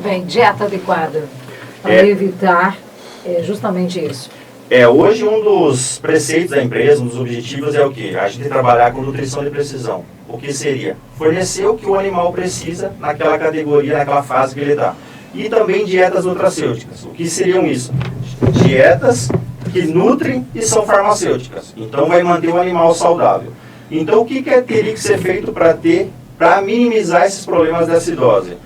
bem, dieta adequada para evitar justamente isso. Hoje um dos preceitos da empresa, um dos objetivos é o quê? A gente trabalhar com nutrição de precisão. O que seria? Fornecer o que o animal precisa naquela categoria, naquela fase que ele está. E também dietas nutracêuticas. O que seriam isso? Dietas que nutrem e são farmacêuticas. Então vai manter o animal saudável. Então o que teria que ser feito para minimizar esses problemas da acidose?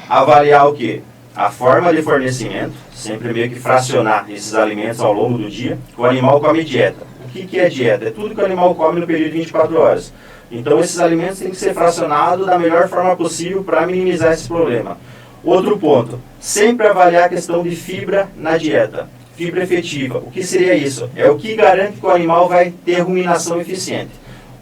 Avaliar o quê? A forma de fornecimento, sempre meio que fracionar esses alimentos ao longo do dia, que o animal come dieta. O que é dieta? É tudo que o animal come no período de 24 horas. Então esses alimentos têm que ser fracionados da melhor forma possível para minimizar esse problema. Outro ponto, sempre avaliar a questão de fibra na dieta. Fibra efetiva. O que seria isso? É o que garante que o animal vai ter ruminação eficiente.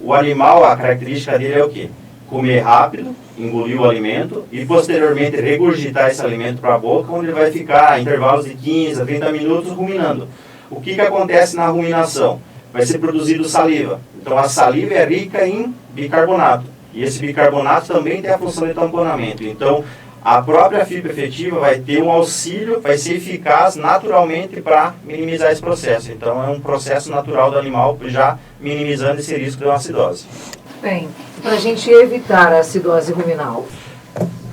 O animal, a característica dele é o quê? Comer rápido, engolir o alimento e posteriormente regurgitar esse alimento para a boca, onde ele vai ficar em intervalos de 15 a 30 minutos ruminando. O que acontece na ruminação? Vai ser produzido saliva. Então a saliva é rica em bicarbonato. E esse bicarbonato também tem a função de tamponamento. Então a própria fibra efetiva vai ter um auxílio, vai ser eficaz naturalmente para minimizar esse processo. Então é um processo natural do animal, já minimizando esse risco de uma acidose. Bem, para a gente evitar a acidose ruminal,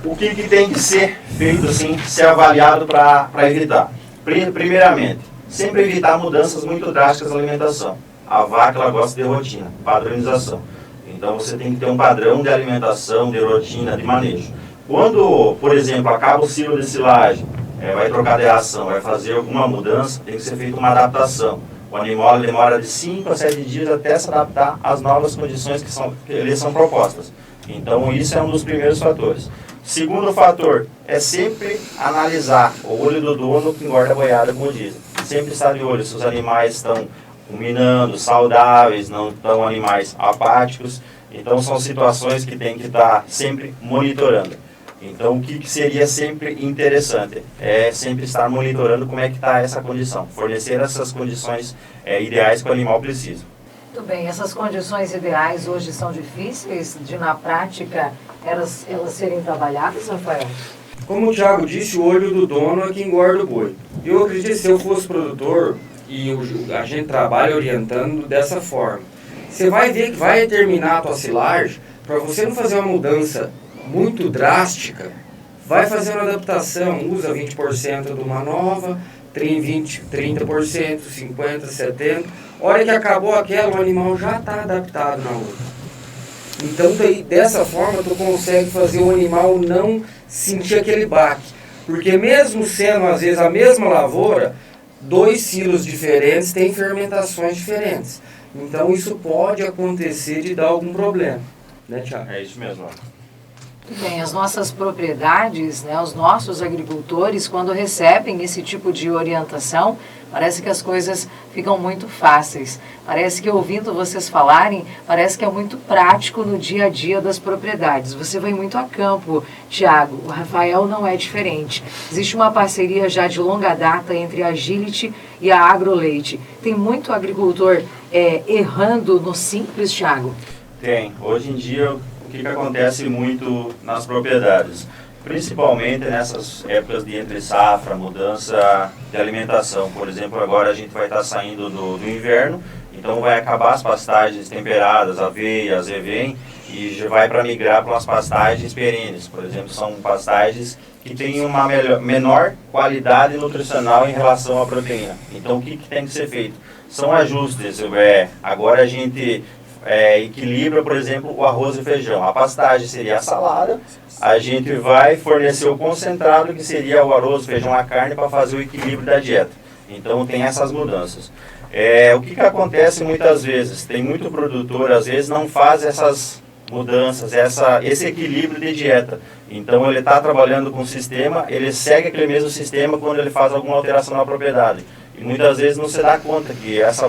o que tem que ser feito, assim, ser avaliado para evitar? Primeiramente, sempre evitar mudanças muito drásticas na alimentação. A vaca ela gosta de rotina, padronização. Então você tem que ter um padrão de alimentação, de rotina, de manejo. Quando, por exemplo, acaba o ciclo de silagem, vai trocar de ração, vai fazer alguma mudança, tem que ser feita uma adaptação. O animal demora de 5 a 7 dias até se adaptar às novas condições que lhe são propostas. Então isso é um dos primeiros fatores. Segundo fator é sempre analisar o olho do dono que engorda a boiada, como dizem. Sempre estar de olho se os animais estão ruminando, saudáveis, não estão animais apáticos. Então são situações que tem que estar sempre monitorando. Então o que seria sempre interessante é sempre estar monitorando como é que está essa condição, fornecer essas condições ideais que o animal precisa. Muito bem, essas condições ideais hoje são difíceis de, na prática, elas serem trabalhadas, Rafael? Como o Thiago disse, o olho do dono é que engorda o boi. Eu acredito que se eu fosse produtor e a gente trabalha orientando dessa forma, você vai ver que vai terminar a tua silagem, para você não fazer uma mudança muito drástica, vai fazer uma adaptação, usa 20% de uma nova, 30%, 50%, 70%, hora que acabou aquela, o animal já está adaptado na outra. Então daí, dessa forma tu consegue fazer o animal não sentir aquele baque, porque mesmo sendo às vezes a mesma lavoura, 2 silos diferentes têm fermentações diferentes. Então isso pode acontecer de dar algum problema, né, Thiago? É isso mesmo. Bem, as nossas propriedades, né, os nossos agricultores, quando recebem esse tipo de orientação, parece que as coisas ficam muito fáceis. Parece que ouvindo vocês falarem, parece que é muito prático no dia a dia das propriedades. Você vai muito a campo, Thiago. O Rafael não é diferente. Existe uma parceria já de longa data entre a Agility e a Agroleite. Tem muito agricultor errando no simples, Thiago? Tem. Hoje em dia, o que acontece muito nas propriedades? Principalmente nessas épocas de entre safra, mudança de alimentação. Por exemplo, agora a gente vai estar saindo do inverno, então vai acabar as pastagens temperadas, aveia, azevém, e já vai para migrar para umas pastagens perenes. Por exemplo, são pastagens que têm uma menor qualidade nutricional em relação à proteína. Então o que tem que ser feito? São ajustes. Agora a gente equilibra, por exemplo, o arroz e feijão. A pastagem seria a salada, a gente vai fornecer o concentrado, que seria o arroz, o feijão, a carne, para fazer o equilíbrio da dieta. Então tem essas mudanças. O que acontece muitas vezes? Tem muito produtor, às vezes, não faz essas mudanças, esse equilíbrio de dieta. Então ele está trabalhando com o sistema, ele segue aquele mesmo sistema quando ele faz alguma alteração na propriedade. E muitas vezes não se dá conta que essa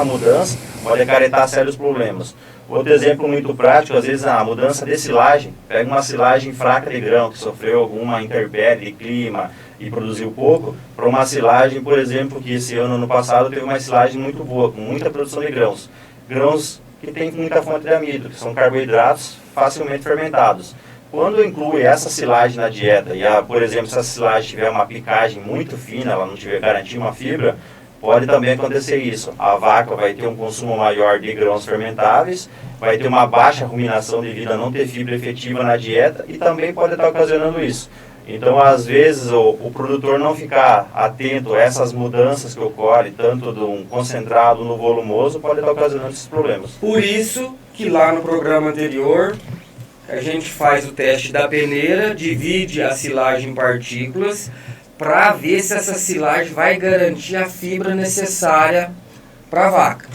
mudança pode acarretar sérios problemas. Outro exemplo muito prático, às vezes a mudança de silagem, pega uma silagem fraca de grão, que sofreu alguma intempérie de clima e produziu pouco, para uma silagem, por exemplo, que esse ano passado teve uma silagem muito boa, com muita produção de grãos. Grãos que tem muita fonte de amido, que são carboidratos facilmente fermentados. Quando inclui essa silagem na dieta, e por exemplo, se a silagem tiver uma picagem muito fina, ela não tiver garantir uma fibra, pode também acontecer isso. A vaca vai ter um consumo maior de grãos fermentáveis, vai ter uma baixa ruminação devido a não ter fibra efetiva na dieta e também pode estar ocasionando isso. Então, às vezes, o produtor não ficar atento a essas mudanças que ocorrem, tanto de um concentrado no volumoso, pode estar ocasionando esses problemas. Por isso que lá no programa anterior, a gente faz o teste da peneira, divide a silagem em partículas, para ver se essa silagem vai garantir a fibra necessária para a vaca.